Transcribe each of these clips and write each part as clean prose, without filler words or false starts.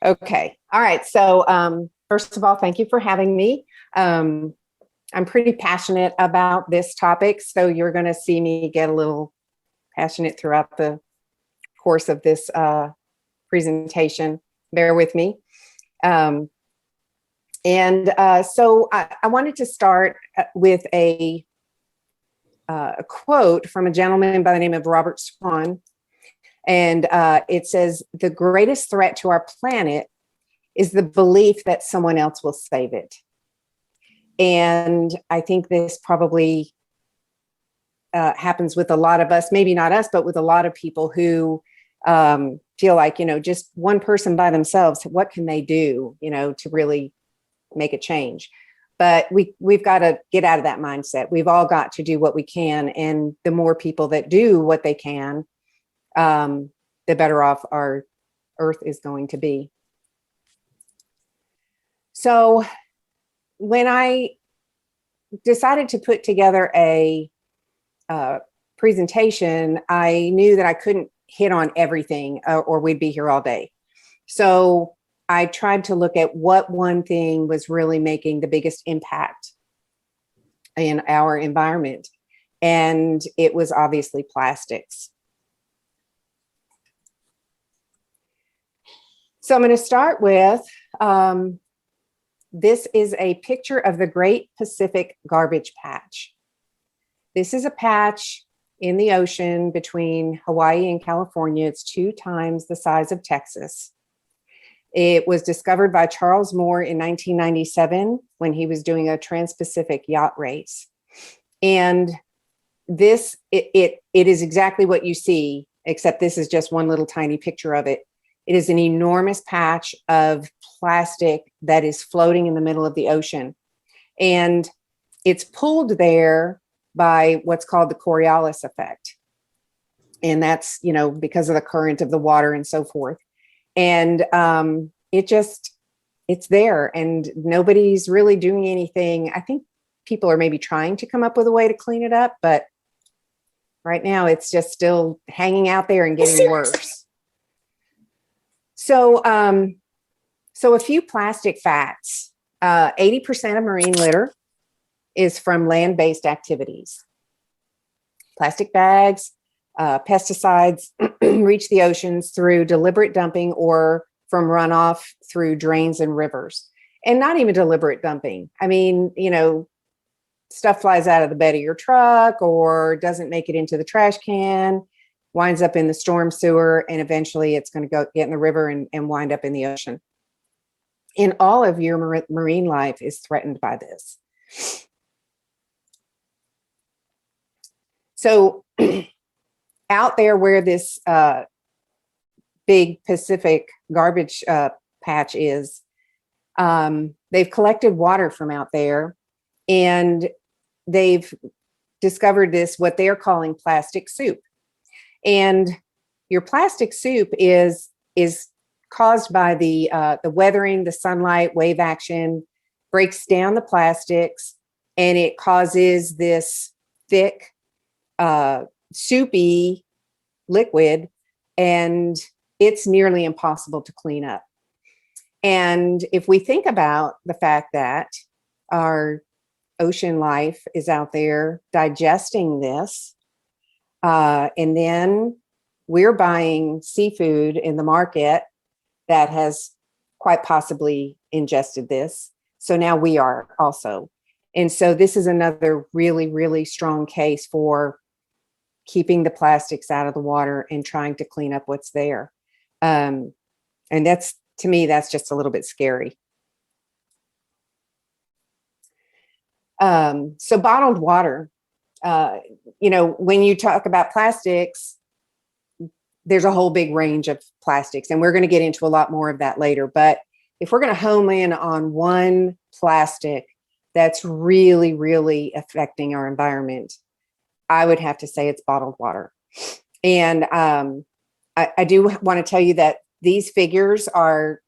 Okay. All right. So, first of all, thank you for having me. I'm pretty passionate about this topic, so you're going to see me get a little passionate throughout the course of this presentation. Bear with me. So I wanted to start with a quote from a gentleman by the name of Robert Swan. And it says, "The greatest threat to our planet is the belief that someone else will save it." And I think this probably happens with a lot of us, maybe not us, but with a lot of people who feel like, just one person by themselves, what can they do, to really make a change? But we've got to get out of that mindset. We've all got to do what we can. And the more people that do what they can, the better off our Earth is going to be. So when I decided to put together a presentation, I knew that I couldn't hit on everything or we'd be here all day. So I tried to look at what one thing was really making the biggest impact in our environment. And it was obviously plastics. So I'm going to start with, this is a picture of the Great Pacific Garbage Patch. This is a patch in the ocean between Hawaii and California. It's 2 times the size of Texas. It was discovered by Charles Moore in 1997 when he was doing a Trans-Pacific yacht race. And this, it is exactly what you see, except this is just one little tiny picture of it. It is an enormous patch of plastic that is floating in the middle of the ocean. And it's pulled there by what's called the Coriolis effect. And that's, because of the current of the water and so forth. And it's there and nobody's really doing anything. I think people are maybe trying to come up with a way to clean it up, but right now it's just still hanging out there and getting worse. So a few plastic facts. 80% of marine litter is from land-based activities. Plastic bags, pesticides reach the oceans through deliberate dumping or from runoff through drains and rivers. And not even deliberate dumping. I mean, stuff flies out of the bed of your truck or doesn't make it into the trash can, winds up in the storm sewer, and eventually it's going to get in the river and wind up in the ocean. And all of your marine life is threatened by this. So out there where this big Pacific garbage patch is, they've collected water from out there, and they've discovered this, what they're calling plastic soup. And your plastic soup is caused by the weathering, the sunlight, wave action, breaks down the plastics, and it causes this thick, soupy liquid, and it's nearly impossible to clean up. And if we think about the fact that our ocean life is out there digesting this, and then we're buying seafood in the market that has quite possibly ingested this. So now we are also. And so this is another really, really strong case for keeping the plastics out of the water and trying to clean up what's there. And that's, to me, that's just a little bit scary. So bottled water, when you talk about plastics, there's a whole big range of plastics, and we're going to get into a lot more of that later. But if we're going to home in on one plastic that's really, really affecting our environment, I would have to say it's bottled water. And I do want to tell you that these figures are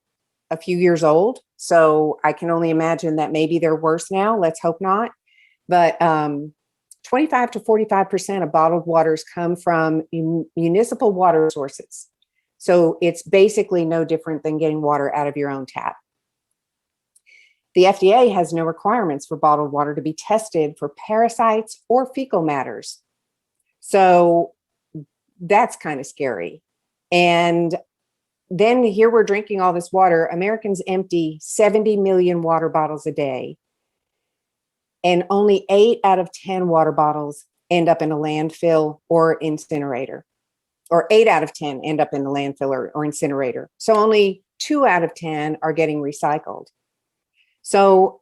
a few years old, so I can only imagine that maybe they're worse now. Let's hope not. But 25 to 45% of bottled waters come from municipal water sources. So it's basically no different than getting water out of your own tap. The FDA has no requirements for bottled water to be tested for parasites or fecal matters. So that's kind of scary. And then here we're drinking all this water. Americans empty 70 million water bottles a day. And only 8 out of 10 water bottles end up in a landfill or incinerator. Or 8 out of 10 end up in the landfill or incinerator. So only 2 out of 10 are getting recycled. So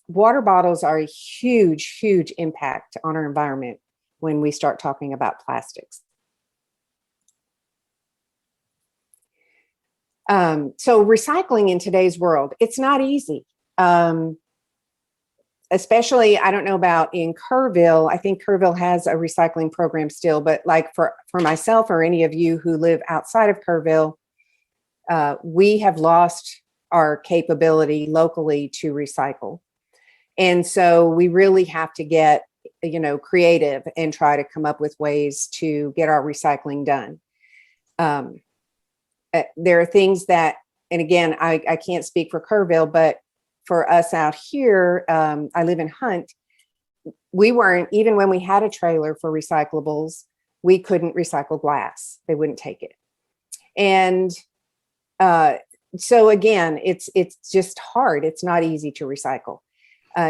water bottles are a huge, huge impact on our environment when we start talking about plastics. So recycling in today's world, it's not easy. Especially, I don't know about in Kerrville. I think Kerrville has a recycling program still, but like for myself or any of you who live outside of Kerrville, we have lost our capability locally to recycle. And so we really have to get, creative and try to come up with ways to get our recycling done. There are things that, and again, I can't speak for Kerrville, but for us out here, I live in Hunt. We weren't, even when we had a trailer for recyclables, we couldn't recycle glass. They wouldn't take it. And so again, it's just hard. It's not easy to recycle.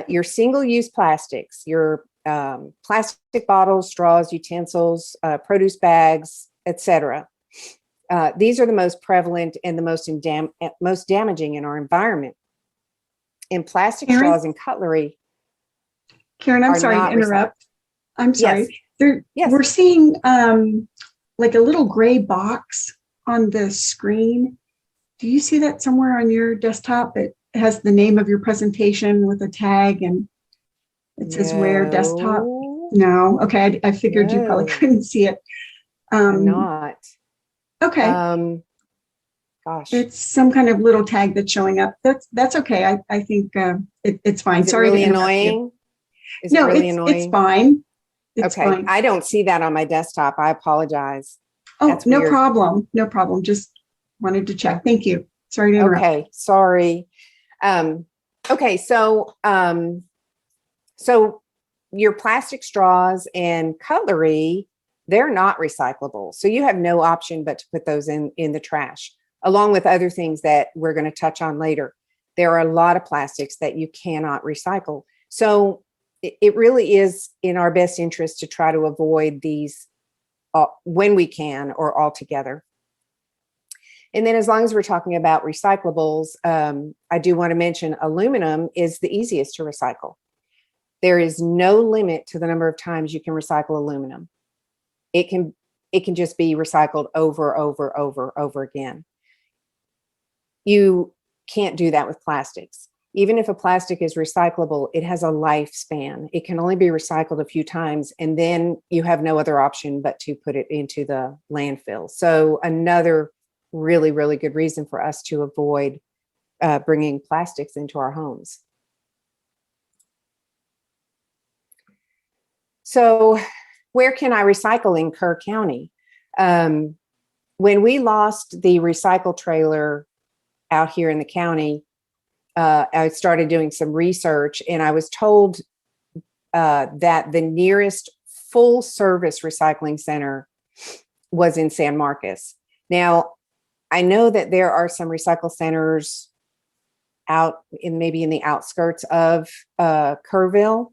Your single-use plastics, your plastic bottles, straws, utensils, produce bags, etc. These are the most prevalent and the most damaging in our environment. And plastic Karen? straws and cutlery. Karen, I'm sorry to interrupt. I'm sorry. Yes. We're seeing like a little gray box on the screen. Do you see that somewhere on your desktop? It has the name of your presentation with a tag and it says where desktop. No. Okay. I figured you probably couldn't see it. I'm not. Okay. Gosh. It's some kind of little tag that's showing up. That's okay. I think it's fine. Is it Sorry really to interrupt annoying? you. Is it really annoying? It's fine. It's okay. fine. I don't see that on my desktop. I apologize. Oh, That's no weird. problem. No problem. Just wanted to check. Thank you. Sorry to interrupt. Okay. Sorry. Okay. So your plastic straws and cutlery, they're not recyclable. So you have no option but to put those in the trash, along with other things that we're going to touch on later. There are a lot of plastics that you cannot recycle. So it really is in our best interest to try to avoid these when we can or altogether. And then as long as we're talking about recyclables, I do want to mention aluminum is the easiest to recycle. There is no limit to the number of times you can recycle aluminum. It can just be recycled over again. You can't do that with plastics. Even if a plastic is recyclable, it has a lifespan. It can only be recycled a few times, and then you have no other option but to put it into the landfill. So another really, really good reason for us to avoid bringing plastics into our homes. So where can I recycle in Kerr County? When we lost the recycle trailer out here in the county, I started doing some research, and I was told that the nearest full service recycling center was in San Marcos. Now, I know that there are some recycle centers out in maybe in the outskirts of Kerrville.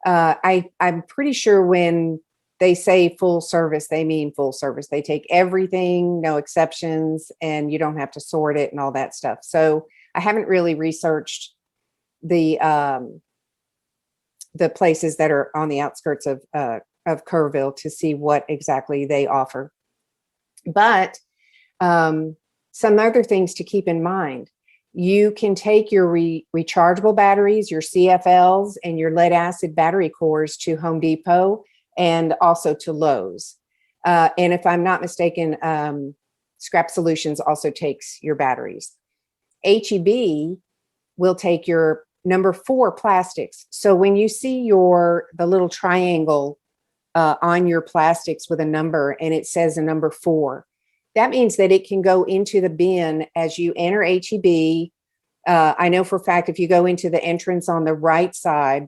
I'm pretty sure when they say full service, they mean full service. They take everything, no exceptions, and you don't have to sort it and all that stuff. So I haven't really researched the places that are on the outskirts of Kerrville to see what exactly they offer. But some other things to keep in mind. You can take your rechargeable batteries, your CFLs, and your lead acid battery cores to Home Depot and also to Lowe's. And if I'm not mistaken, Scrap Solutions also takes your batteries. HEB will take your number 4 plastics. So when you see the little triangle on your plastics with a number and it says a number 4, That means that it can go into the bin as you enter HEB. I know for a fact if you go into the entrance on the right side,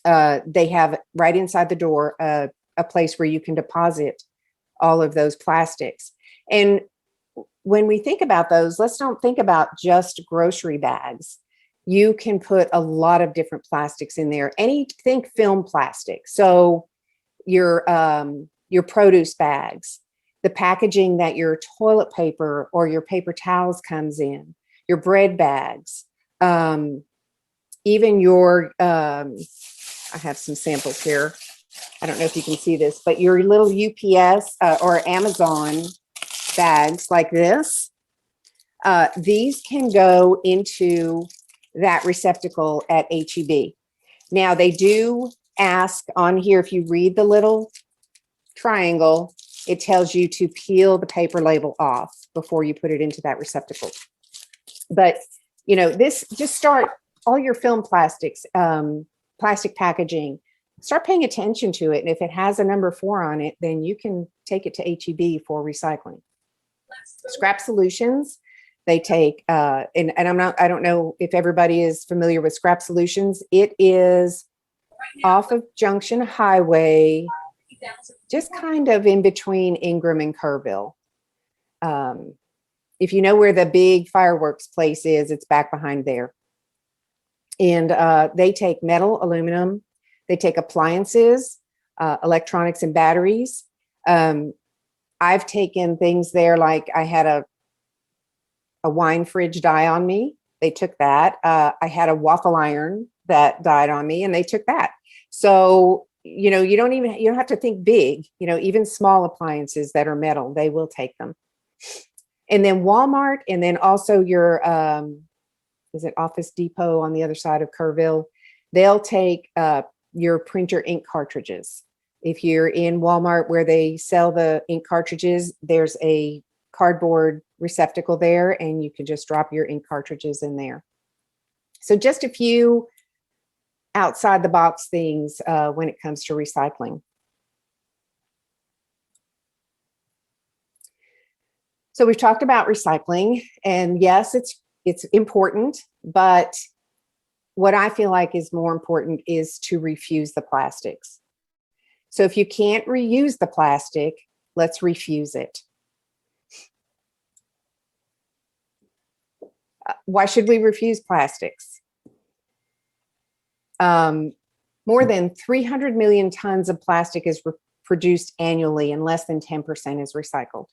they have right inside the door a place where you can deposit all of those plastics. And when we think about those, let's don't think about just grocery bags. You can put a lot of different plastics in there. Think film plastic. So your produce bags, the packaging that your toilet paper or your paper towels comes in, your bread bags, even your, I have some samples here. I don't know if you can see this, but your little UPS or Amazon bags like this, these can go into that receptacle at HEB. Now they do ask on here, if you read the little triangle, it tells you to peel the paper label off before you put it into that receptacle. But, you know, this, just start all your film plastics, plastic packaging, start paying attention to it. And if it has a number 4 on it, then you can take it to HEB for recycling. Scrap Solutions, they take, and I don't know if everybody is familiar with Scrap Solutions. It is off of Junction Highway, just kind of in between Ingram and Kerrville. If you know where the big fireworks place is, it's back behind there. And they take metal, aluminum, they take appliances, electronics and batteries. I've taken things there, like I had a wine fridge die on me. They took that. I had a waffle iron that died on me, and they took that. So, you know, you don't have to think big, you know, even small appliances that are metal, they will take them. And then Walmart, and then also your, is it Office Depot on the other side of Kerrville? They'll take your printer ink cartridges. If you're in Walmart where they sell the ink cartridges, there's a cardboard receptacle there, and you can just drop your ink cartridges in there. So just a few outside the box things when it comes to recycling. So we've talked about recycling, and yes, it's important, but what I feel like is more important is to refuse the plastics. So if you can't reuse the plastic, let's refuse it. Why should we refuse plastics? More than 300 million tons of plastic is produced annually, and less than 10% is recycled.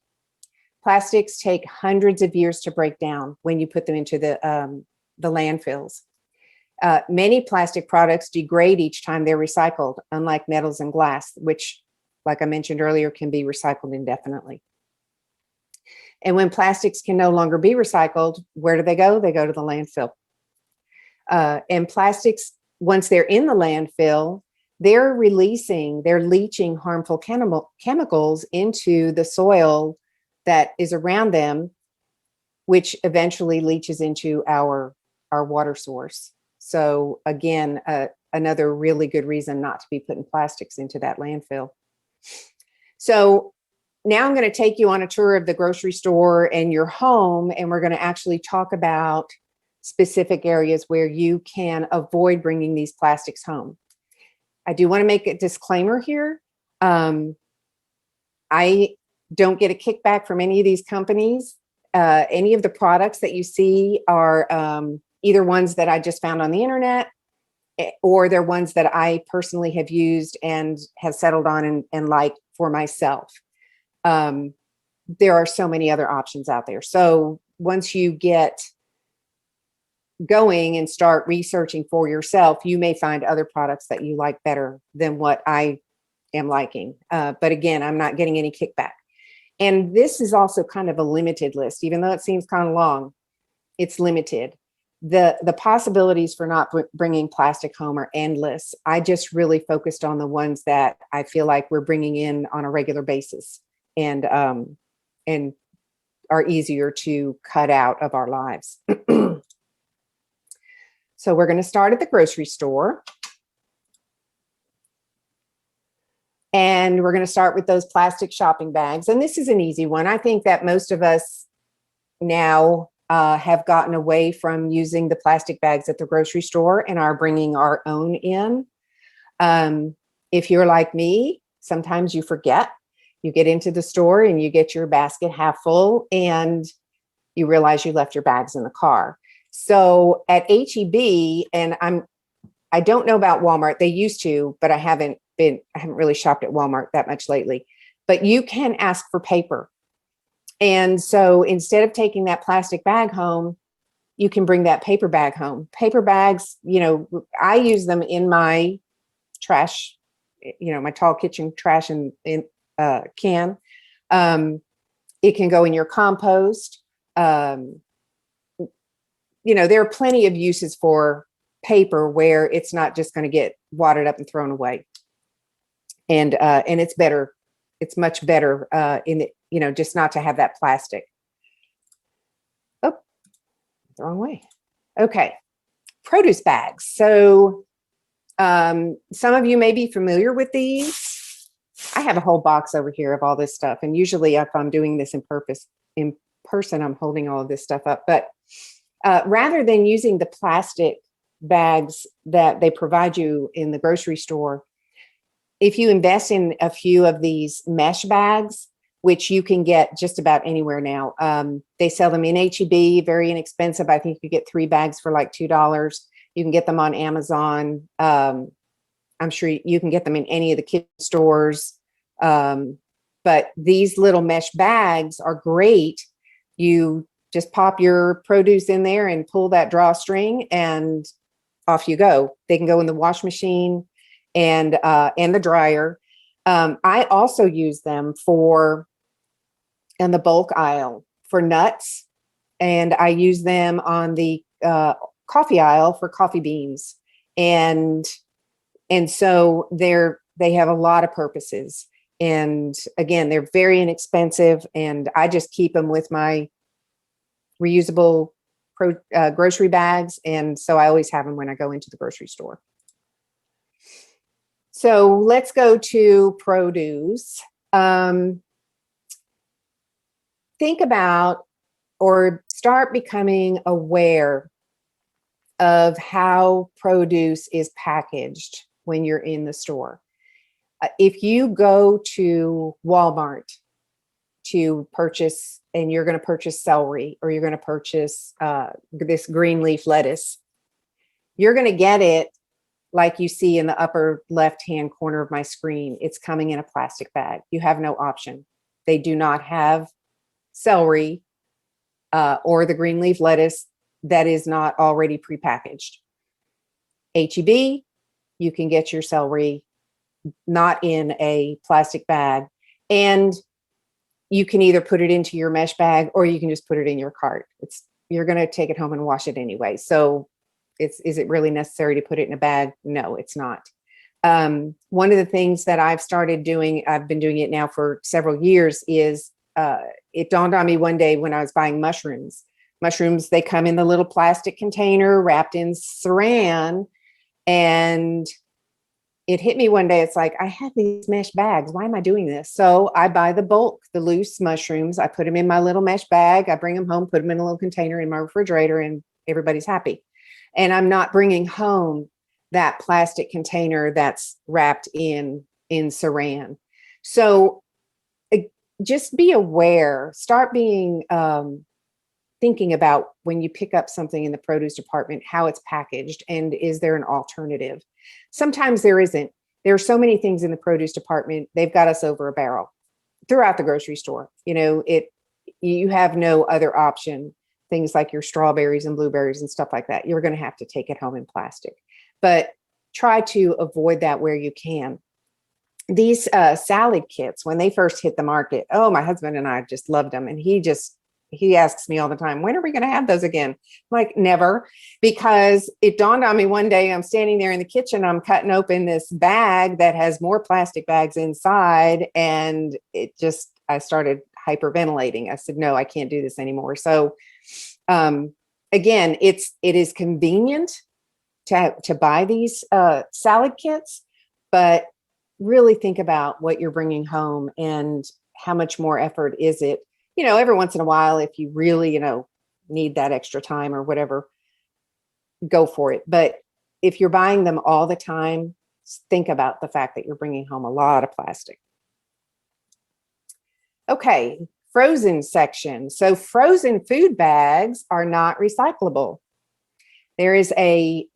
Plastics take hundreds of years to break down when you put them into the landfills. Many plastic products degrade each time they're recycled, unlike metals and glass, which, like I mentioned earlier, can be recycled indefinitely. And when plastics can no longer be recycled, where do they go? They go to the landfill. And plastics, once they're in the landfill, they're leaching harmful chemicals into the soil that is around them, which eventually leaches into our water source. So again, another really good reason not to be putting plastics into that landfill. So now I'm going to take you on a tour of the grocery store and your home, and we're going to actually talk about specific areas where you can avoid bringing these plastics home. I do want to make a disclaimer here. I don't get a kickback from any of these companies. Any of the products that you see are either ones that I just found on the internet, or they're ones that I personally have used and have settled on and like for myself. There are so many other options out there. So once you get going and start researching for yourself, you may find other products that you like better than what I am liking. But again, I'm not getting any kickback. And this is also kind of a limited list, even though it seems kind of long, it's limited. The possibilities for not bringing plastic home are endless. I just really focused on the ones that I feel like we're bringing in on a regular basis and are easier to cut out of our lives. So we're going to start at the grocery store. And we're going to start with those plastic shopping bags. And this is an easy one. I think that most of us now have gotten away from using the plastic bags at the grocery store and are bringing our own in. If you're like me, sometimes you forget. You get into the store and you get your basket half full and you realize you left your bags in the car. So at HEB, and I don't know about Walmart. They used to, but I haven't really shopped at Walmart that much lately. But you can ask for paper. And so instead of taking that plastic bag home, you can bring that paper bag home. Paper bags, I use them in my trash, my tall kitchen trash and can. It can go in your compost. There are plenty of uses for paper where it's not just going to get wadded up and thrown away. And it's better. It's much better just not to have that plastic. Oh, the wrong way. Okay. Produce bags. So some of you may be familiar with these. I have a whole box over here of all this stuff. And usually if I'm doing this in person, I'm holding all of this stuff up. But rather than using the plastic bags that they provide you in the grocery store, if you invest in a few of these mesh bags, which you can get just about anywhere now, they sell them in HEB, very inexpensive. I think you get 3 bags for like $2. You can get them on Amazon. I'm sure you can get them in any of the kitchen stores. But these little mesh bags are great. You just pop your produce in there and pull that drawstring and off you go. They can go in the wash machine and the dryer. I also use them in the bulk aisle for nuts, and I use them on the coffee aisle for coffee beans. And so they have a lot of purposes. And again, they're very inexpensive, and I just keep them with my reusable grocery bags. And so I always have them when I go into the grocery store. So let's go to produce. Think about or start becoming aware of how produce is packaged when you're in the store. If you go to Walmart to purchase, and you're going to purchase celery, or you're going to purchase this green leaf lettuce, you're going to get it like you see in the upper left-hand corner of my screen. It's coming in a plastic bag. You have no option. They do not have celery or the green leaf lettuce that is not already prepackaged. HEB, you can get your celery not in a plastic bag, and you can either put it into your mesh bag or you can just put it in your cart. You're going to take it home and wash it anyway. So is it really necessary to put it in a bag? No, it's not. One of the things that I've started doing, I've been doing it now for several years, is it dawned on me one day when I was buying mushrooms. Mushrooms, they come in the little plastic container wrapped in saran, and it hit me one day. It's like, I have these mesh bags. Why am I doing this? So I buy the bulk, the loose mushrooms. I put them in my little mesh bag. I bring them home, put them in a little container in my refrigerator, and everybody's happy. And I'm not bringing home that plastic container that's wrapped in saran. So just be aware, start being, thinking about when you pick up something in the produce department, how it's packaged, and is there an alternative? Sometimes there isn't. There are so many things in the produce department, they've got us over a barrel throughout the grocery store. You have no other option. Things like your strawberries and blueberries and stuff like that, you're going to have to take it home in plastic. But try to avoid that where you can. These salad kits, when they first hit the market, oh, my husband and I just loved them. And he asks me all the time, when are we going to have those again? I'm like, never, because it dawned on me one day, I'm standing there in the kitchen, I'm cutting open this bag that has more plastic bags inside. And I started hyperventilating. I said, no, I can't do this anymore. So again, it is convenient to buy these salad kits, but really think about what you're bringing home and how much more effort is it. Every once in a while, if you really, need that extra time or whatever, go for it. But if you're buying them all the time, think about the fact that you're bringing home a lot of plastic. Okay, frozen section. So frozen food bags are not recyclable. There is a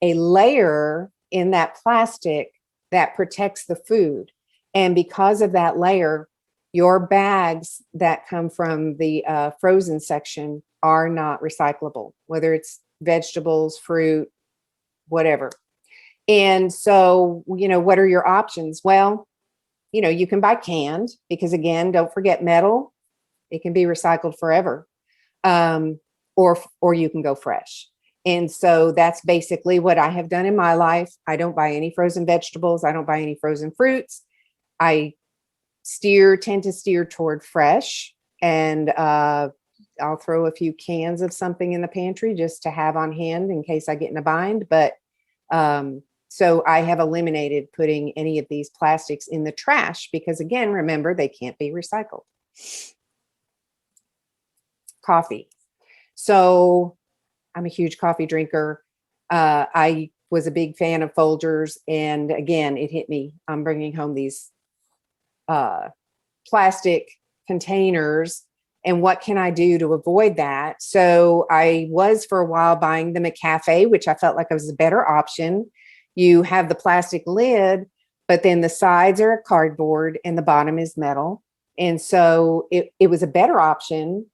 layer in that plastic that protects the food. And because of that layer, your bags that come from the frozen section are not recyclable, whether it's vegetables, fruit, whatever. And so, what are your options? Well, you can buy canned, because again, don't forget metal. It can be recycled forever. Or you can go fresh. And so that's basically what I have done in my life. I don't buy any frozen vegetables. I don't buy any frozen fruits. I tend to steer toward fresh, and I'll throw a few cans of something in the pantry just to have on hand in case I get in a bind. But so I have eliminated putting any of these plastics in the trash because, again, remember, they can't be recycled. Coffee. So I'm a huge coffee drinker. I was a big fan of Folgers. And again, it hit me. I'm bringing home these plastic containers. And what can I do to avoid that? So I was for a while buying them at cafe, which I felt like was a better option. You have the plastic lid, but then the sides are cardboard and the bottom is metal. And so it was a better option.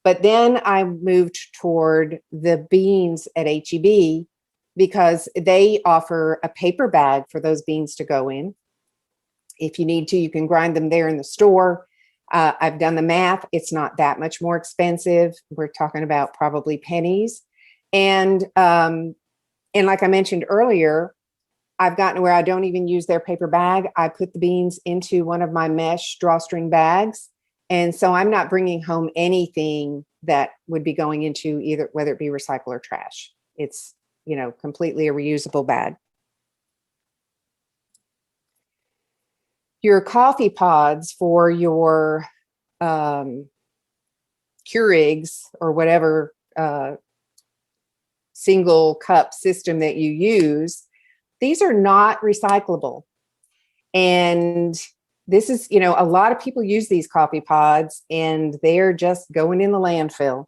But then I moved toward the beans at H-E-B because they offer a paper bag for those beans to go in. If you need to, you can grind them there in the store. I've done the math. It's not that much more expensive. We're talking about probably pennies. And like I mentioned earlier, I've gotten to where I don't even use their paper bag. I put the beans into one of my mesh drawstring bags. And so I'm not bringing home anything that would be going into either, whether it be recycle or trash. It's, completely a reusable bag. Your coffee pods for your Keurigs or whatever single cup system that you use, these are not recyclable. And this is, a lot of people use these coffee pods and they're just going in the landfill.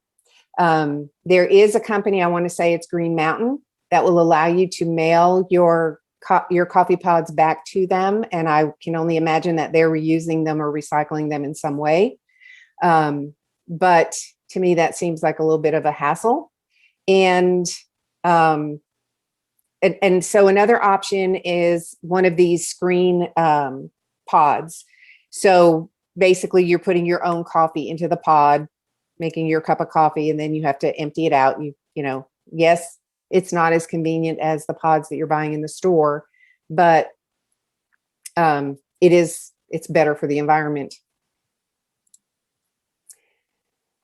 There is a company, I want to say it's Green Mountain, that will allow you to mail your coffee pods back to them. And I can only imagine that they're reusing them or recycling them in some way. But to me, that seems like a little bit of a hassle. And so another option is one of these screen pods. So basically you're putting your own coffee into the pod, making your cup of coffee, and then you have to empty it out. Yes, it's not as convenient as the pods that you're buying in the store, but it's better for the environment.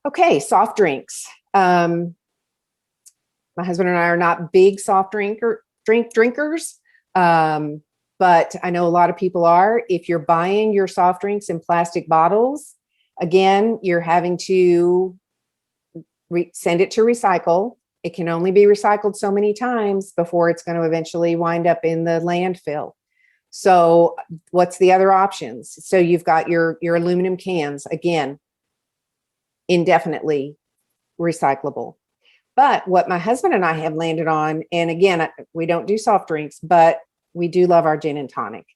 Okay, soft drinks. My husband and I are not big soft drinkers. But I know a lot of people are. If you're buying your soft drinks in plastic bottles, again, you're having to send it to recycle. It can only be recycled so many times before it's going to eventually wind up in the landfill. So what's the other options? So you've got your aluminum cans, again, indefinitely recyclable. But what my husband and I have landed on, and again, we don't do soft drinks, but we do love our gin and tonic.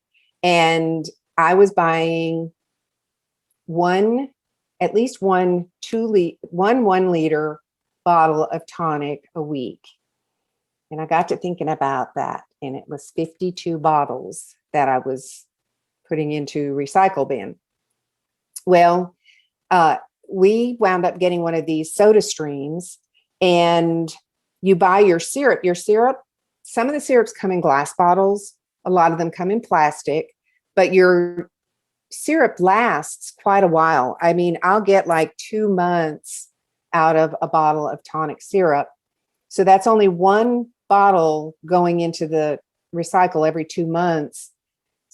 And I was buying at least one 1 liter bottle of tonic a week. And I got to thinking about that. And it was 52 bottles that I was putting into recycle bin. Well, we wound up getting one of these soda streams, and you buy your syrup. Some of the syrups come in glass bottles. A lot of them come in plastic, but your syrup lasts quite a while. I mean, I'll get like 2 months out of a bottle of tonic syrup. So that's only one bottle going into the recycle every 2 months.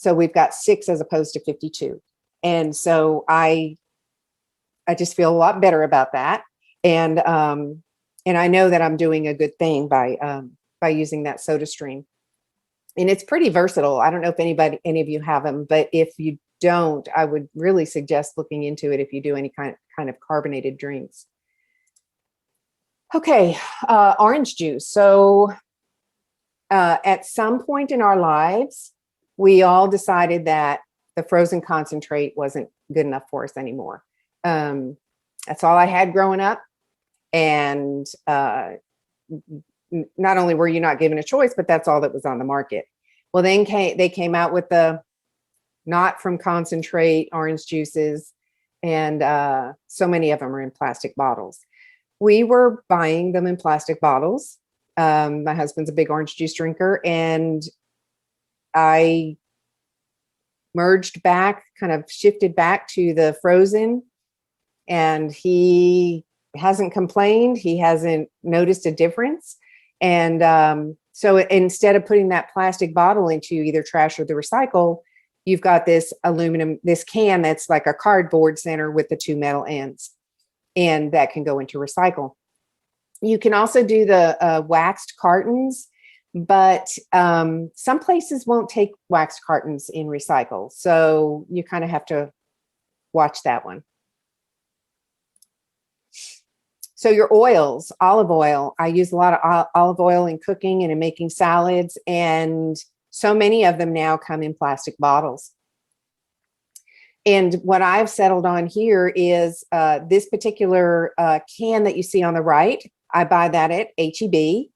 So we've got 6 as opposed to 52. And so I just feel a lot better about that. And I know that I'm doing a good thing by using that soda stream. And it's pretty versatile. I don't know if any of you have them, but if you don't, I would really suggest looking into it if you do any kind of carbonated drinks. Okay, orange juice. So at some point in our lives, we all decided that the frozen concentrate wasn't good enough for us anymore. That's all I had growing up. And not only were you not given a choice, but that's all that was on the market. Well, then they came out with the not from concentrate orange juices, and so many of them are in plastic bottles. We were buying them in plastic bottles. My husband's a big orange juice drinker, and I shifted back to the frozen, and he hasn't complained. He hasn't noticed a difference. And so instead of putting that plastic bottle into either trash or the recycle, you've got this can that's like a cardboard center with the 2 metal ends, and that can go into recycle. You can also do the waxed cartons, but some places won't take waxed cartons in recycle. So you kind of have to watch that one. So your oils, olive oil. I use a lot of olive oil in cooking and in making salads, and so many of them now come in plastic bottles. And what I've settled on here is this particular can that you see on the right. I buy that at H-E-B,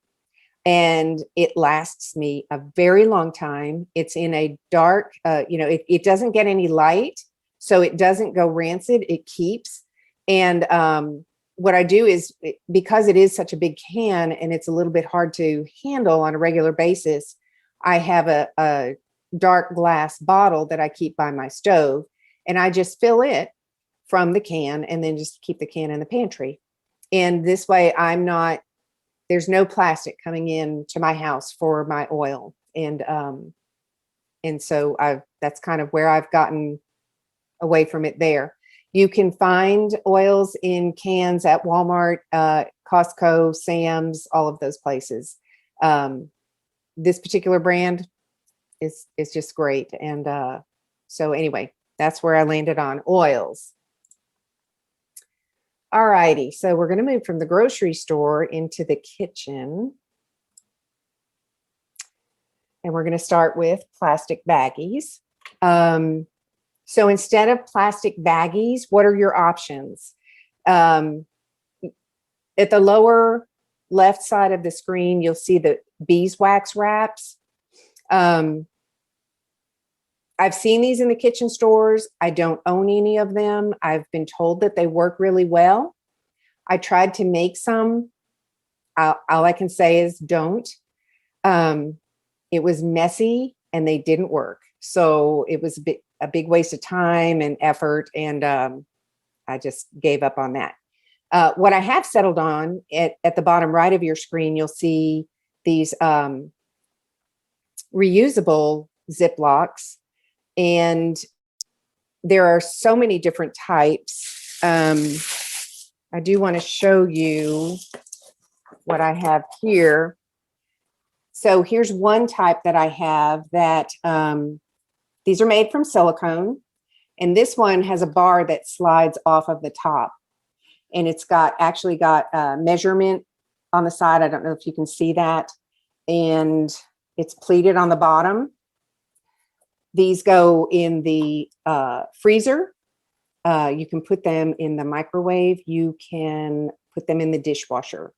and it lasts me a very long time. It's in a dark, it doesn't get any light, so it doesn't go rancid. It keeps. And what I do is, because it is such a big can and it's a little bit hard to handle on a regular basis, I have a dark glass bottle that I keep by my stove, and I just fill it from the can and then just keep the can in the pantry. And this way there's no plastic coming in to my house for my oil. And so that's kind of where I've gotten away from it there. You can find oils in cans at Walmart, Costco, Sam's, all of those places. This particular brand is just great. And so anyway, that's where I landed on oils. All righty, so we're going to move from the grocery store into the kitchen. And we're going to start with plastic baggies. So instead of plastic baggies, what are your options? At the lower left side of the screen, you'll see the beeswax wraps. I've seen these in the kitchen stores. I don't own any of them. I've been told that they work really well. I tried to make some. All I can say is don't. It was messy and they didn't work. So it was a big waste of time and effort. And I just gave up on that. What I have settled on at the bottom right of your screen, you'll see these reusable Ziplocs. And there are so many different types. I do want to show you what I have here. So here's one type that I have that these are made from silicone. And this one has a bar that slides off of the top. And it's actually got measurement on the side. I don't know if you can see that. And it's pleated on the bottom. These go in the freezer. You can put them in the microwave. You can put them in the dishwasher.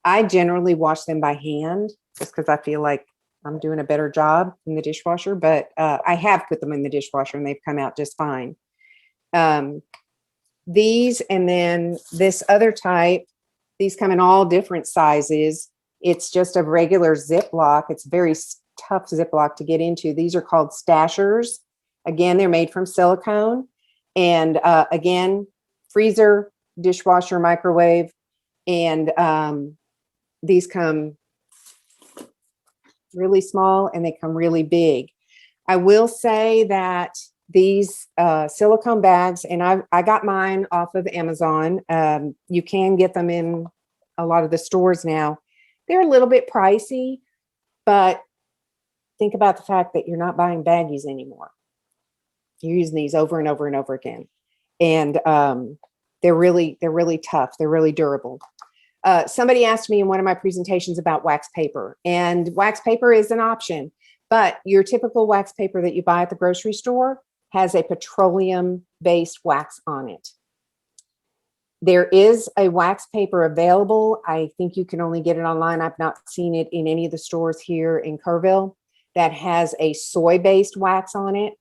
I generally wash them by hand just because I feel like I'm doing a better job in the dishwasher, but I have put them in the dishwasher and they've come out just fine. These, and then this other type, these come in all different sizes. It's just a regular Ziploc. It's very tough Ziploc to get into. These are called stashers. Again, they're made from silicone. And again, freezer, dishwasher, microwave. And these come really small and they come really big. I will say that these silicone bags, and I got mine off of Amazon. You can get them in a lot of the stores now. They're a little bit pricey, but think about the fact that you're not buying baggies anymore. You're using these over and over and over again. And they're really tough. They're really durable. Somebody asked me in one of my presentations about wax paper, and wax paper is an option, but your typical wax paper that you buy at the grocery store has a petroleum-based wax on it. There is a wax paper available. I think you can only get it online. I've not seen it in any of the stores here in Kerrville that has a soy-based wax on it,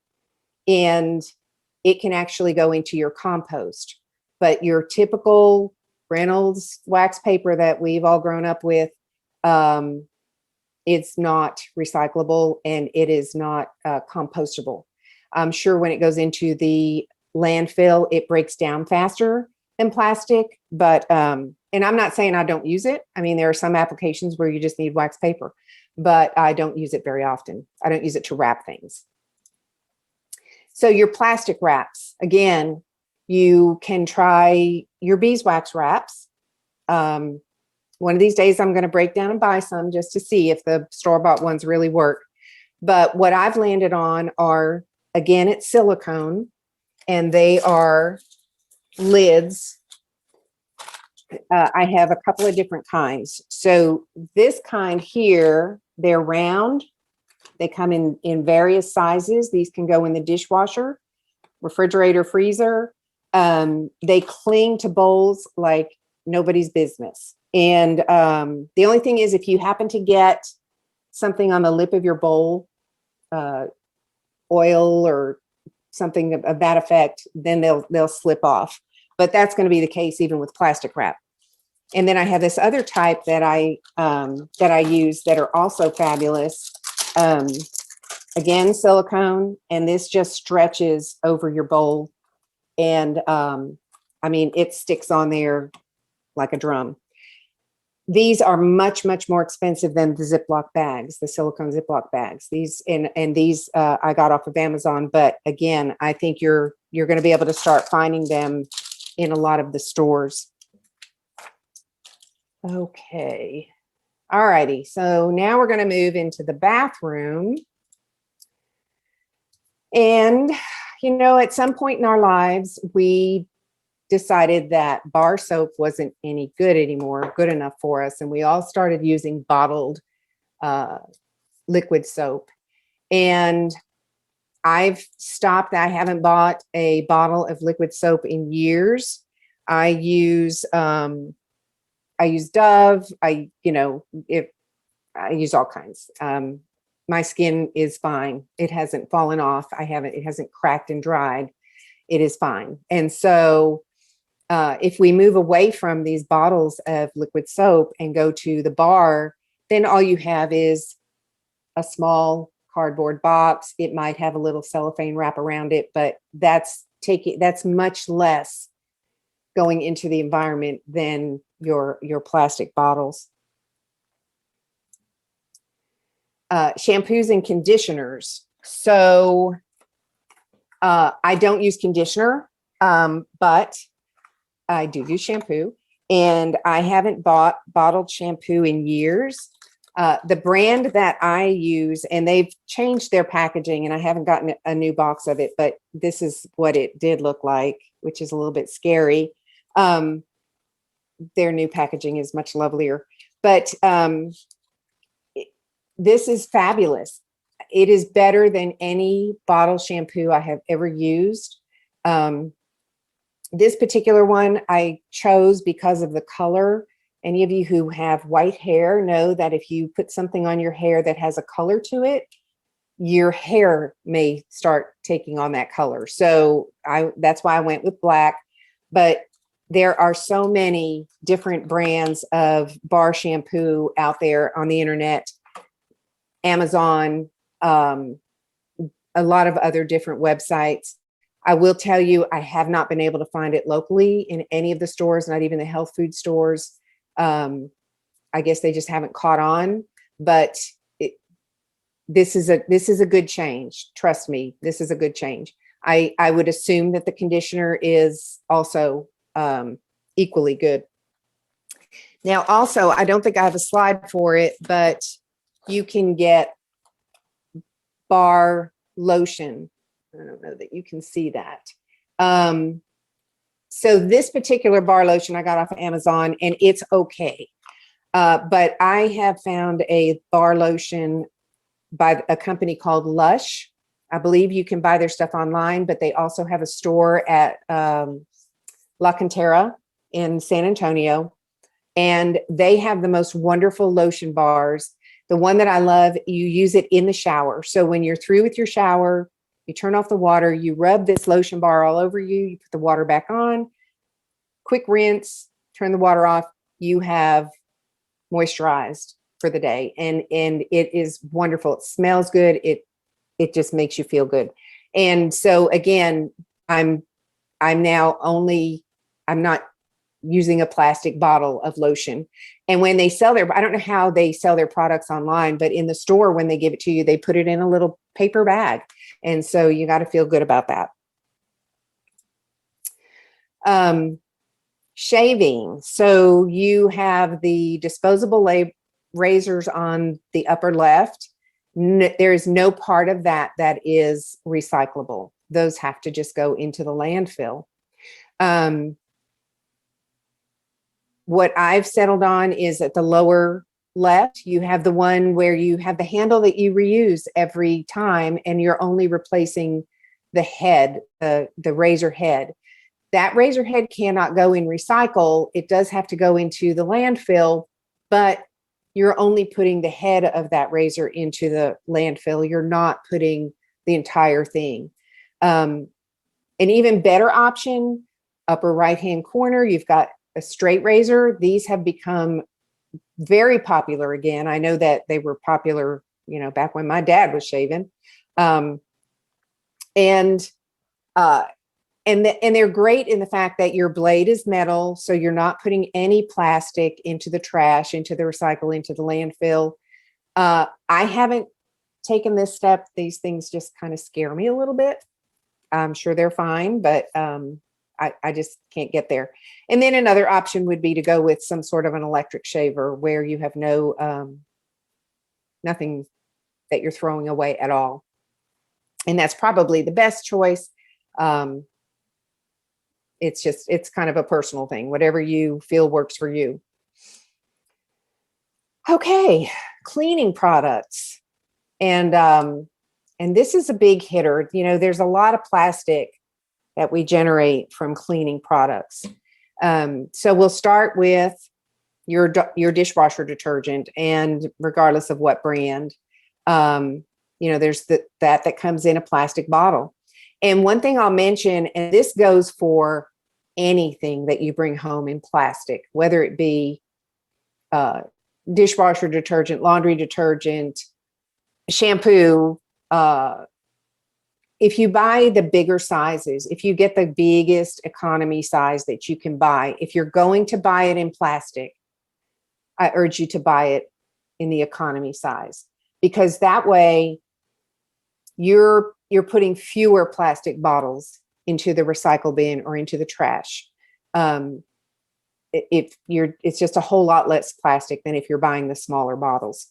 and it can actually go into your compost. But your typical Reynolds wax paper that we've all grown up with, it's not recyclable and it is not compostable. I'm sure when it goes into the landfill, it breaks down faster than plastic, but, and I'm not saying I don't use it. I mean, there are some applications where you just need wax paper, but I don't use it very often. I don't use it to wrap things. So your plastic wraps, again, you can try your beeswax wraps. One of these days I'm going to break down and buy some just to see if the store-bought ones really work. But what I've landed on are, again, it's silicone, and they are lids. I have a couple of different kinds. So this kind here, they're round. They come in various sizes. These can go in the dishwasher, refrigerator, freezer. They cling to bowls like nobody's business. And the only thing is, if you happen to get something on the lip of your bowl, oil or something of that effect, then they'll slip off. But that's going to be the case even with plastic wrap. And then I have this other type that I use that are also fabulous. Again, silicone, and this just stretches over your bowl. And I mean, it sticks on there like a drum. These are much, much more expensive than the Ziploc bags, the silicone Ziploc bags. These and these I got off of Amazon, but again, I think you're going to be able to start finding them in a lot of the stores. Okay. All righty. So now we're going to move into the bathroom. And, you know, at some point in our lives, we decided that bar soap wasn't any good anymore, good enough for us. And we all started using bottled liquid soap. And I've stopped. I haven't bought a bottle of liquid soap in years. I use Dove. I use all kinds. My skin is fine. It hasn't fallen off. It hasn't cracked and dried. It is fine. And so if we move away from these bottles of liquid soap and go to the bar, then all you have is a small cardboard box. It might have a little cellophane wrap around it, but that's much less going into the environment than your plastic bottles. Shampoos and conditioners. So I don't use conditioner, but I do use shampoo, and I haven't bought bottled shampoo in years. The brand that I use, and they've changed their packaging, and I haven't gotten a new box of it, but this is what it did look like, which is a little bit scary. Their new packaging is much lovelier, but this is fabulous. It is better than any bottle shampoo I have ever used. This particular one I chose because of the color. Any of you who have white hair know that if you put something on your hair that has a color to it, your hair may start taking on that color. So that's why I went with black. But there are so many different brands of bar shampoo out there on the internet, Amazon, a lot of other different websites. I will tell you, I have not been able to find it locally in any of the stores, not even the health food stores. I guess they just haven't caught on, but this is a good change. Trust me, this is a good change. I would assume that the conditioner is also equally good. Now, also, I don't think I have a slide for it, but you can get bar lotion. I don't know that you can see that. So this particular bar lotion I got off of Amazon, and it's okay. But I have found a bar lotion by a company called Lush. I believe you can buy their stuff online, but they also have a store at La Cantera in San Antonio. And they have the most wonderful lotion bars. The one that I love, you use it in the shower. So when you're through with your shower, you turn off the water, you rub this lotion bar all over you, you put the water back on, quick rinse, turn the water off, you have moisturized for the day. And it is wonderful. It smells good. It just makes you feel good. And so again, I'm not using a plastic bottle of lotion. And when they sell I don't know how they sell their products online, but in the store, when they give it to you, they put it in a little paper bag. And so you got to feel good about that. Shaving. So you have the disposable razors on the upper left. There is no part of that is recyclable. Those have to just go into the landfill. What I've settled on is at the lower left, you have the one where you have the handle that you reuse every time, and you're only replacing the head, the razor head. That razor head cannot go in recycle. It does have to go into the landfill, but you're only putting the head of that razor into the landfill. You're not putting the entire thing. An even better option, upper right-hand corner, you've got a straight razor. These have become very popular again. I know that they were popular, back when my dad was shaving. And they're great in the fact that your blade is metal, so you're not putting any plastic into the trash, into the recycle, into the landfill. I haven't taken this step. These things just kind of scare me a little bit. I'm sure they're fine, but I just can't get there. And then another option would be to go with some sort of an electric shaver where you have nothing that you're throwing away at all. And that's probably the best choice. It's kind of a personal thing, whatever you feel works for you. Okay, cleaning products. And this is a big hitter. There's a lot of plastic that we generate from cleaning products. So we'll start with your dishwasher detergent, and regardless of what brand, there's that comes in a plastic bottle. And one thing I'll mention, and this goes for anything that you bring home in plastic, whether it be dishwasher detergent, laundry detergent, shampoo, if you buy the bigger sizes, if you get the biggest economy size that you can buy, if you're going to buy it in plastic, I urge you to buy it in the economy size, because that way you're putting fewer plastic bottles into the recycle bin or into the trash. It's just a whole lot less plastic than if you're buying the smaller bottles.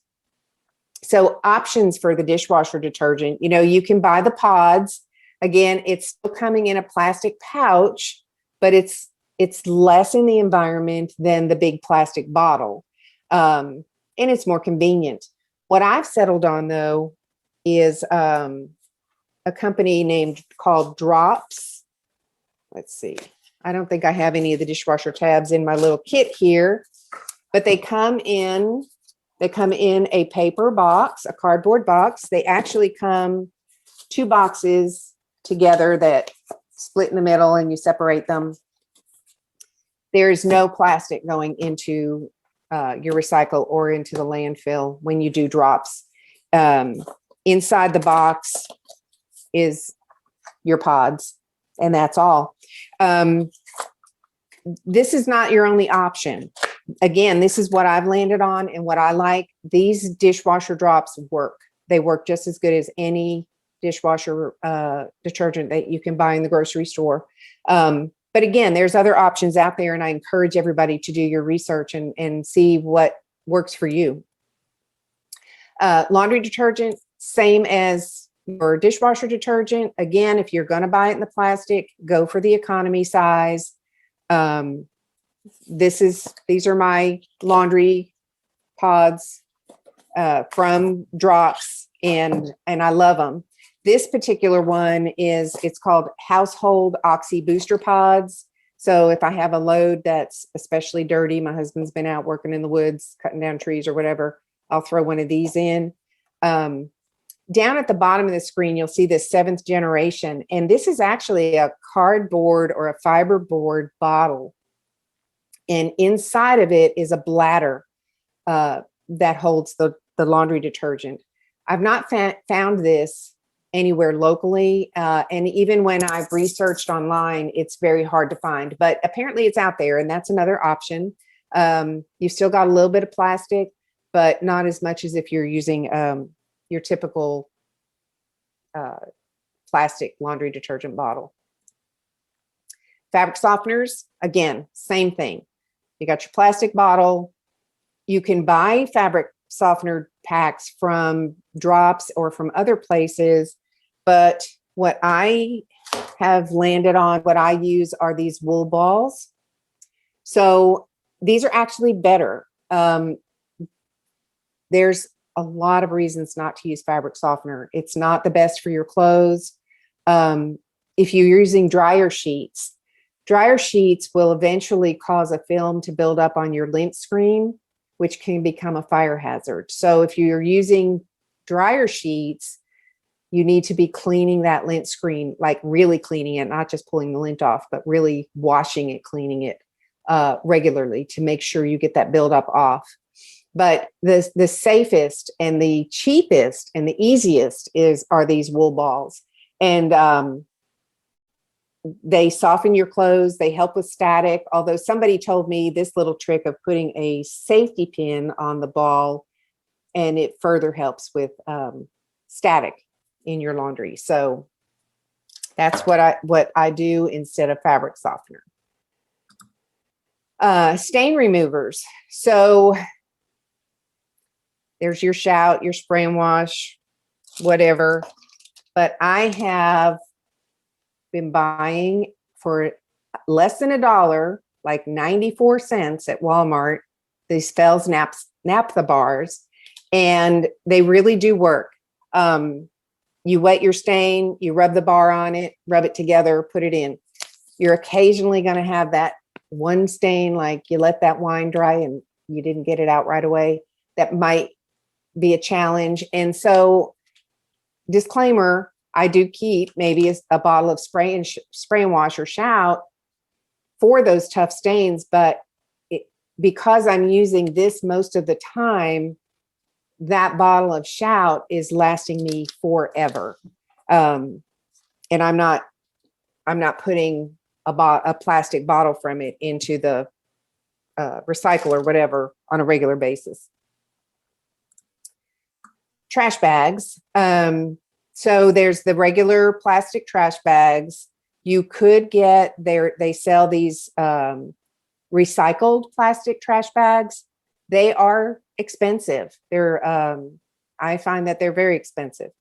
So options for the dishwasher detergent, you can buy the pods. Again, it's still coming in a plastic pouch, but it's less in the environment than the big plastic bottle. And it's more convenient. What I've settled on, though, is a company called Drops. Let's see. I don't think I have any of the dishwasher tabs in my little kit here, but they come in a paper box, a cardboard box. They actually come 2 boxes together that split in the middle, and you separate them. There is no plastic going into your recycle or into the landfill when you do Drops. Inside the box is your pods, and that's all. This is not your only option. Again, this is what I've landed on and what I like. These dishwasher drops work. They work just as good as any dishwasher detergent that you can buy in the grocery store. But again, there's other options out there, and I encourage everybody to do your research and see what works for you. Laundry detergent, same as your dishwasher detergent. Again, if you're going to buy it in the plastic, go for the economy size. These are my laundry pods from Drops, and I love them. This particular one it's called Household Oxy Booster Pods. So if I have a load that's especially dirty, my husband's been out working in the woods, cutting down trees or whatever, I'll throw one of these in. Down at the bottom of the screen, you'll see this 7th generation. And this is actually a cardboard or a fiberboard bottle. And inside of it is a bladder that holds the laundry detergent. I've not found this anywhere locally. And even when I've researched online, it's very hard to find. But apparently it's out there, and that's another option. You've still got a little bit of plastic, but not as much as if you're using your typical plastic laundry detergent bottle. Fabric softeners, again, same thing. You got your plastic bottle. You can buy fabric softener packs from Drops or from other places, but what I have landed on, what I use are these wool balls. So these are actually better. There's a lot of reasons not to use fabric softener. It's not the best for your clothes. If you're using dryer sheets will eventually cause a film to build up on your lint screen, which can become a fire hazard. So if you're using dryer sheets, you need to be cleaning that lint screen, like really cleaning it, not just pulling the lint off, but really washing it, cleaning it regularly to make sure you get that buildup off. But the safest and the cheapest and the easiest are these wool balls. And they soften your clothes. They help with static. Although somebody told me this little trick of putting a safety pin on the ball, and it further helps with static in your laundry. So that's what I do instead of fabric softener. Stain removers. So there's your Shout, your spray and wash, whatever. But I have been buying for less than $1, like 94 cents at Walmart, these Fells naphtha bars, and they really do work. You wet your stain, you rub the bar on it, rub it together, put it in. You're occasionally going to have that one stain, like you let that wine dry and you didn't get it out right away. That might be a challenge. And so, disclaimer, I do keep maybe a bottle of spray and wash or Shout for those tough stains, but because I'm using this most of the time, that bottle of Shout is lasting me forever. And I'm not putting a plastic bottle from it into the recycle or whatever on a regular basis. Trash bags. So there's the regular plastic trash bags. You could get they sell these recycled plastic trash bags. They are expensive. I find that they're very expensive.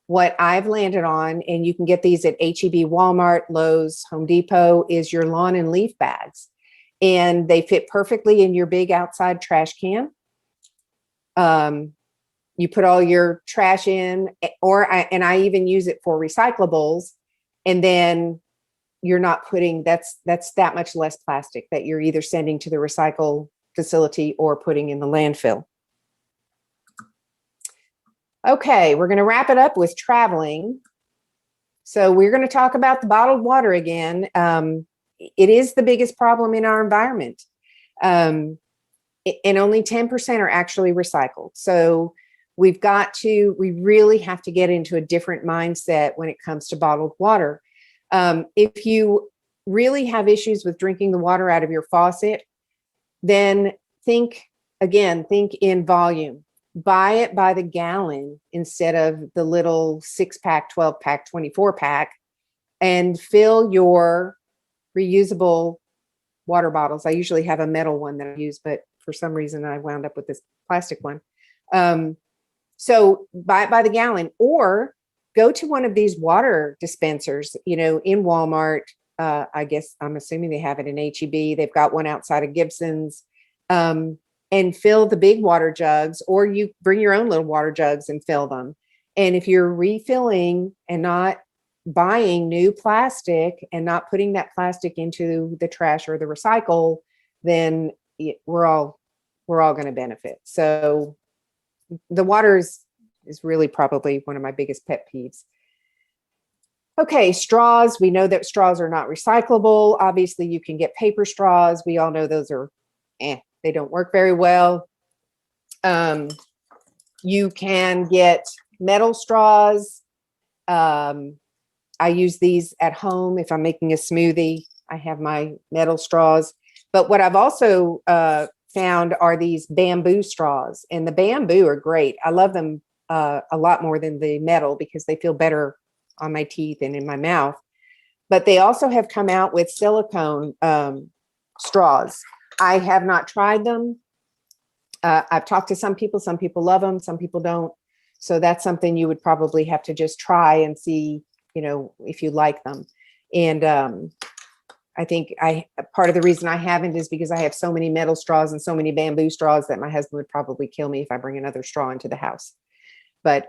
What I've landed on, and you can get these at H-E-B, Walmart, Lowe's, Home Depot, is your lawn and leaf bags. And they fit perfectly in your big outside trash can. You put all your trash in, and I even use it for recyclables. And then you're not putting, that's that much less plastic that you're either sending to the recycle facility or putting in the landfill. Okay, we're going to wrap it up with traveling. So we're going to talk about the bottled water again. It is the biggest problem in our environment. And only 10% are actually recycled. So we really have to get into a different mindset when it comes to bottled water. If you really have issues with drinking the water out of your faucet, then think in volume. buy it by the gallon instead of the little 6-pack, 12-pack, 24-pack, and fill your reusable water bottles. I usually have a metal one that I use, but for some reason I wound up with this plastic one. So buy it by the gallon, or go to one of these water dispensers, in Walmart. I guess I'm assuming they have it in HEB. They've got one outside of Gibson's, and fill the big water jugs, or you bring your own little water jugs and fill them. And if you're refilling and not buying new plastic and not putting that plastic into the trash or the recycle, then we're all going to benefit. So the water is really probably one of my biggest pet peeves. Okay, straws. We know that straws are not recyclable. Obviously, you can get paper straws. We all know those are, they don't work very well. You can get metal straws. I use these at home if I'm making a smoothie. I have my metal straws. But what I've also found are these bamboo straws, and the bamboo are great. I love them a lot more than the metal because they feel better on my teeth and in my mouth. But they also have come out with silicone straws. I have not tried them. I've talked to some people love them, some people don't. So that's something you would probably have to just try and see, if you like them. And I think part of the reason I haven't is because I have so many metal straws and so many bamboo straws that my husband would probably kill me if I bring another straw into the house. But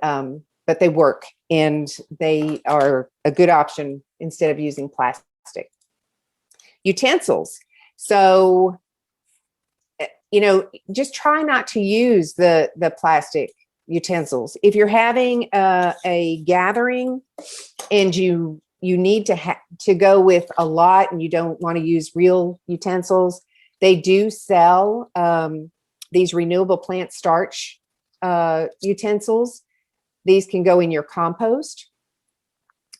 they work, and they are a good option instead of using plastic. Utensils. So, just try not to use the plastic utensils. If you're having a gathering and you need to go with a lot and you don't want to use real utensils, they do sell these renewable plant starch utensils. These can go in your compost.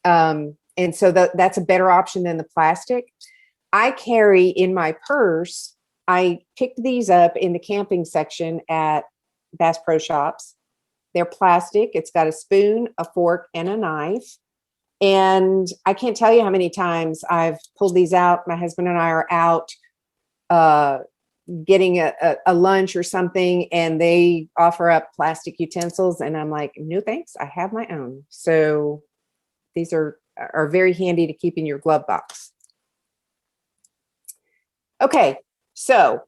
And so that's a better option than the plastic. I carry in my purse, I picked these up in the camping section at Bass Pro Shops. They're plastic. It's got a spoon, a fork, and a knife. And I can't tell you how many times I've pulled these out. My husband and I are out getting a lunch or something, and they offer up plastic utensils. And I'm like, no, thanks. I have my own. So these are very handy to keep in your glove box. Okay. So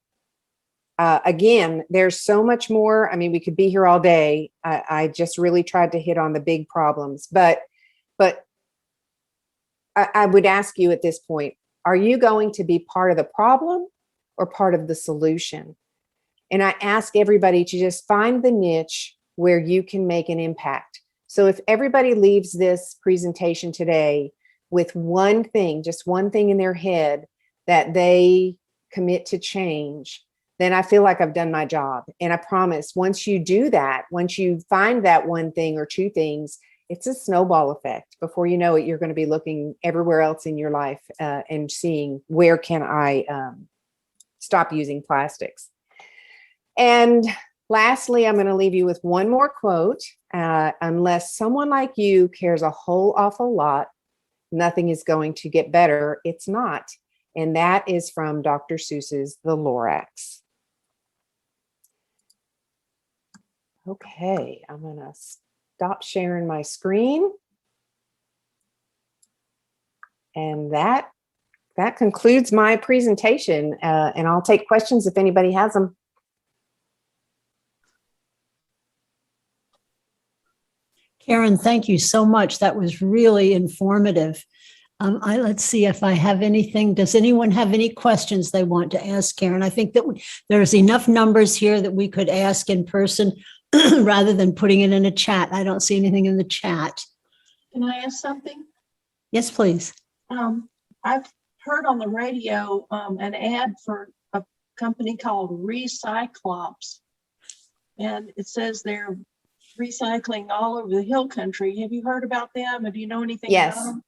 again, there's so much more. I mean, we could be here all day. I just really tried to hit on the big problems, but I would ask you at this point, are you going to be part of the problem or part of the solution? And I ask everybody to just find the niche where you can make an impact. So if everybody leaves this presentation today with one thing, just one thing in their head that they commit to change, then I feel like I've done my job. And I promise, once you do that, once you find that one thing or two things, it's a snowball effect. Before you know it, you're going to be looking everywhere else in your life and seeing, where can I stop using plastics? And lastly, I'm going to leave you with one more quote. Unless someone like you cares a whole awful lot, nothing is going to get better. It's not. And that is from Dr. Seuss's The Lorax. Okay, I'm going to stop sharing my screen. And that concludes my presentation. And I'll take questions if anybody has them. Karen, thank you so much. That was really informative. Let's see if I have anything. Does anyone have any questions they want to ask Karen? I think that there's enough numbers here that we could ask in person rather than putting it in a chat. I don't see anything in the chat. Can I ask something? Yes, please. I've heard on the radio an ad for a company called Recyclops, and it says they're recycling all over the hill country. Have you heard about them? Or do you know anything Yes. about them?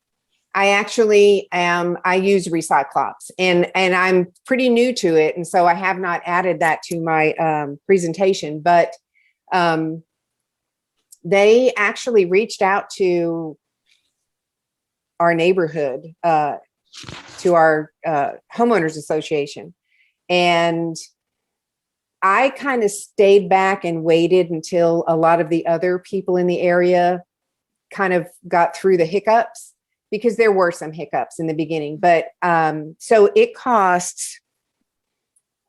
I actually am. I use Recyclops, and I'm pretty new to it, and so I have not added that to my presentation. But They actually reached out to our neighborhood, to our homeowners association. And I kind of stayed back and waited until a lot of the other people in the area kind of got through the hiccups, because there were some hiccups in the beginning. But so it costs,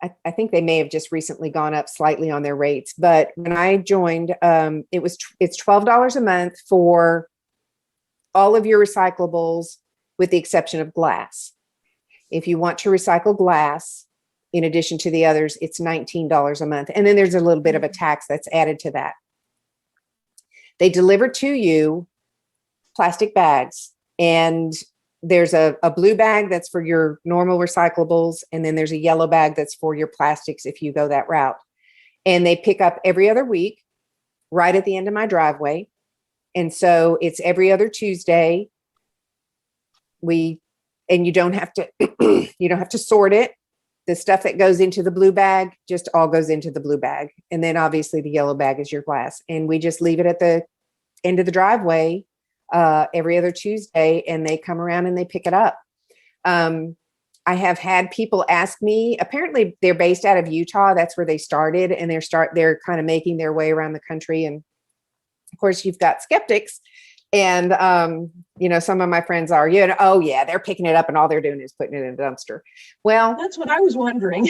I think they may have just recently gone up slightly on their rates. But when I joined, it's $12 a month for all of your recyclables, with the exception of glass. If you want to recycle glass, in addition to the others, it's $19 a month. And then there's a little bit of a tax that's added to that. They deliver to you plastic bags, and there's a blue bag that's for your normal recyclables. And then there's a yellow bag that's for your plastics if you go that route. And they pick up every other week right at the end of my driveway. And so it's every other Tuesday. And you don't have to sort it. The stuff that goes into the blue bag just all goes into the blue bag. And then obviously the yellow bag is your glass. And we just leave it at the end of the driveway every other Tuesday, and they come around and they pick it up. I have had people ask me, apparently they're based out of Utah. That's where they started, and they're kind of making their way around the country. And of course you've got skeptics. And, some of my friends are, oh yeah, they're picking it up and all they're doing is putting it in a dumpster. Well, That's what I was wondering.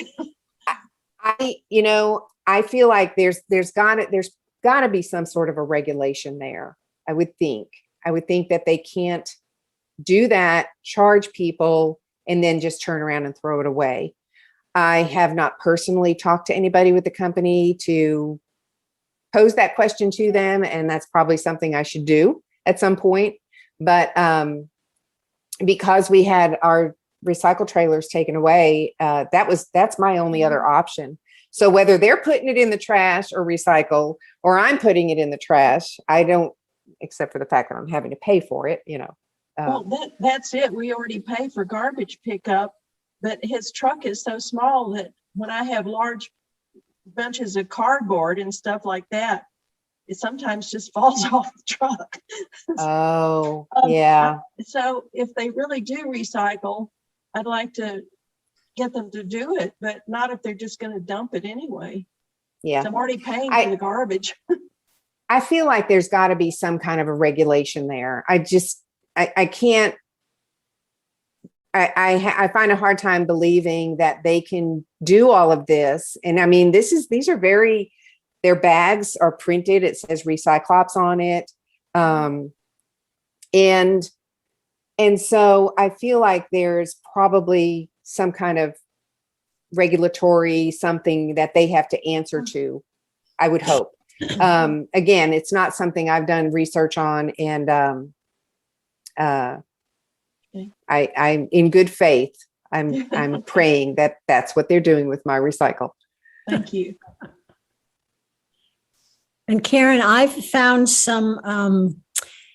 I feel like there's gotta be some sort of a regulation there. I would think that they can't do that, charge people, and then just turn around and throw it away. I have not personally talked to anybody with the company to pose that question to them, and that's probably something I should do at some point. But because we had our recycle trailers taken away, that's my only other option. So whether they're putting it in the trash or recycle, or I'm putting it in the trash, I don't, except for the fact that I'm having to pay for it, Well, that's it. We already pay for garbage pickup, but his truck is so small that when I have large bunches of cardboard and stuff like that, it sometimes just falls off the truck. Oh, yeah. So if they really do recycle, I'd like to get them to do it, but not if they're just going to dump it anyway. Yeah. So I'm already paying for the garbage. I feel like there's got to be some kind of a regulation there. I can't, I find a hard time believing that they can do all of this. And I mean, these are their bags are printed. It says Recyclops on it. And so I feel like there's probably some kind of regulatory something that they have to answer to, I would hope. Again, it's not something I've done research on, and I'm in good faith. I'm praying that that's what they're doing with my recycle. Thank you. And Karen, I've found some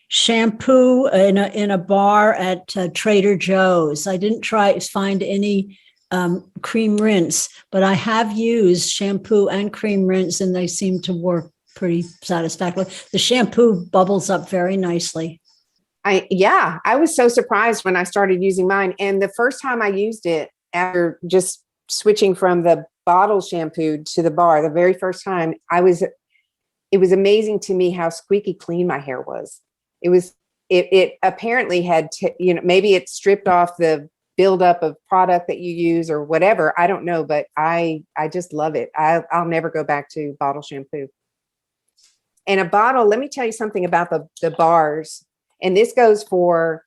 shampoo in a bar at Trader Joe's. I didn't find any cream rinse, but I have used shampoo and cream rinse, and they seem to work pretty satisfactorily. The shampoo bubbles up very nicely. I was so surprised when I started using mine. And the first time I used it, after just switching from the bottle shampoo to the bar, the very first time, it was amazing to me how squeaky clean my hair was. It apparently had, maybe it stripped off the buildup of product that you use or whatever. I don't know, but I just love it. I'll never go back to bottle shampoo. And a bottle, let me tell you something about the bars. And this goes for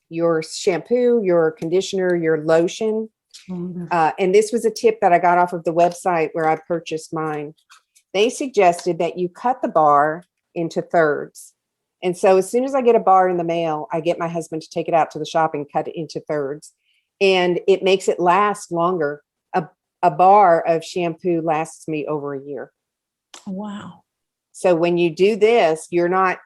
your shampoo, your conditioner, your lotion. And this was a tip that I got off of the website where I purchased mine. They suggested that you cut the bar into thirds. And so as soon as I get a bar in the mail, I get my husband to take it out to the shop and cut it into thirds. And it makes it last longer. A bar of shampoo lasts me over a year. Wow. So when you do this, you're not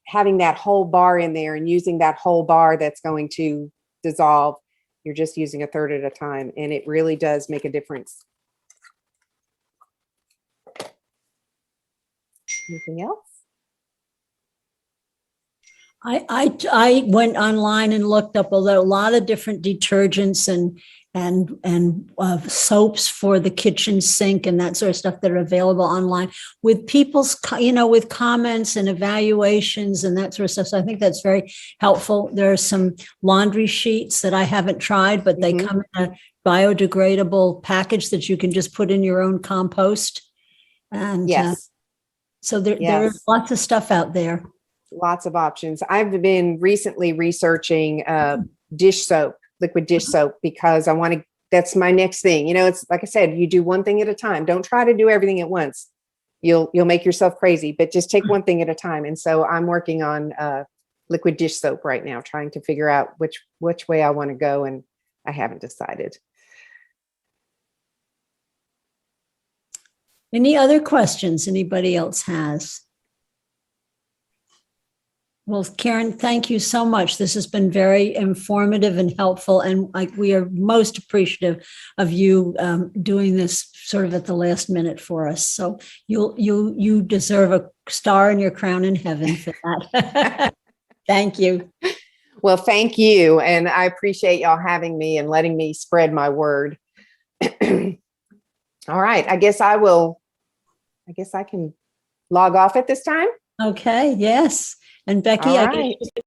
having that whole bar in there and using that whole bar that's going to dissolve. You're just using a third at a time. And it really does make a difference. Anything else? I went online and looked up a lot of different detergents and soaps for the kitchen sink and that sort of stuff that are available online with people's, with comments and evaluations and that sort of stuff. So I think that's very helpful. There are some laundry sheets that I haven't tried, but they come in a biodegradable package that you can just put in your own compost. And Yes. so there is lots of stuff out there. Lots of options. I've been recently researching dish soap, liquid dish soap, because that's my next thing. It's like I said, you do one thing at a time. Don't try to do everything at once. You'll make yourself crazy, but just take one thing at a time. And so I'm working on liquid dish soap right now, trying to figure out which way I want to go. And I haven't decided. Any other questions anybody else has? Well, Karen, thank you so much. This has been very informative and helpful, and we are most appreciative of you doing this sort of at the last minute for us. So you deserve a star in your crown in heaven for that. Thank you. Well, thank you, and I appreciate y'all having me and letting me spread my word. All right, I guess I can log off at this time. Okay. Yes. And Becky, All I right. guess